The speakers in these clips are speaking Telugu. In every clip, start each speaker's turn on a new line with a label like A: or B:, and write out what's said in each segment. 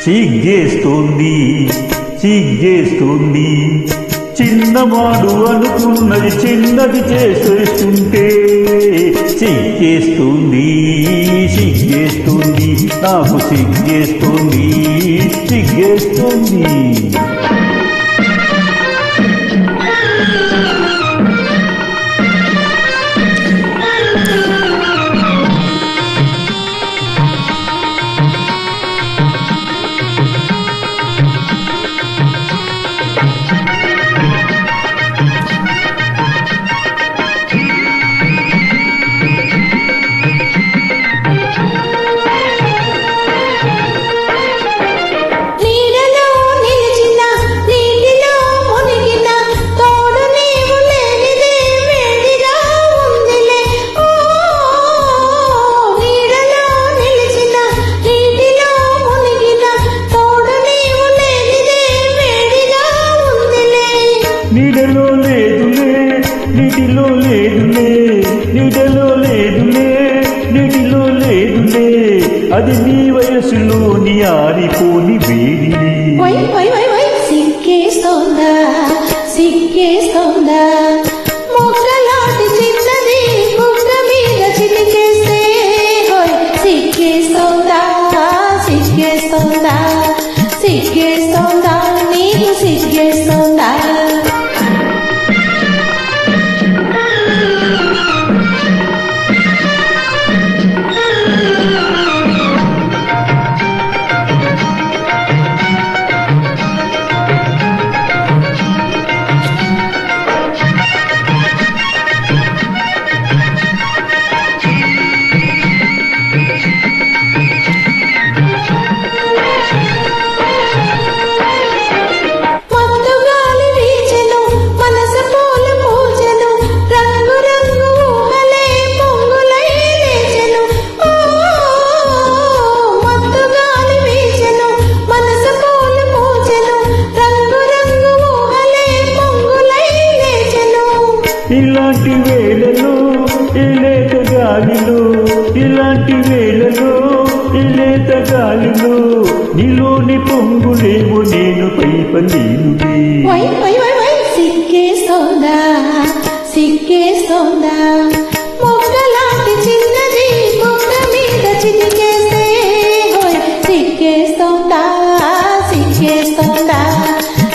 A: సిగ్గేస్తోంది సిగ్గేస్తోంది చిన్నవాడు అనుకున్నది చిన్నది చేసేస్తుంటే సిగ్గేస్తుంది సిగ్గేస్తుంది నాకు సిగ్గేస్తుంది సిగ్గేస్తుంది. నీడలో లేదులే నీటిలో లేదులే నీడలో లేదులే నీటిలో లేదులే అది నీ వయసులోని ఆరిపోని వేడిని.
B: సిగ్గేస్తోందా సిగ్గేస్తోందా మొక్కలాంటి చిన్నది బుగ్గ మీద చిటికేస్తే సిగ్గేస్తోందా సిగ్గేస్తోందా సిగ్గేస్తోందా నీకు సిగ్గేస్తోందా.
A: ఇలాంటి వేళలో ఇలేత గాలిలో ఇలాంటి వేళలో ఇలేత గాలిలో నీలోని పొంగులేమో నేను పైపలేనులే.
B: సిగ్గేస్తోందా సిగ్గేస్తోందా మొక్కలాంటి చిన్నది బుగ్గ మీద చిటికేస్తే సిగ్గేస్తోందా సిగ్గేస్తోందా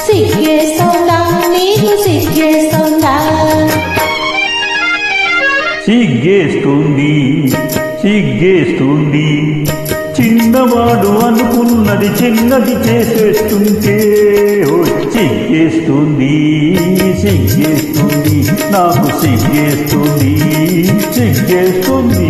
B: సిగ్గేస్తోందా నీకు సిగ్గేస్తోందా.
A: సిగ్గేస్తుంది సిగ్గేస్తుంది చిన్నవాడు అనుకున్నది చిన్నది చేసేస్తుంటే సిగ్గేస్తుంది సిగ్గేస్తుంది నాకు సిగ్గేస్తుంది సిగ్గేస్తుంది.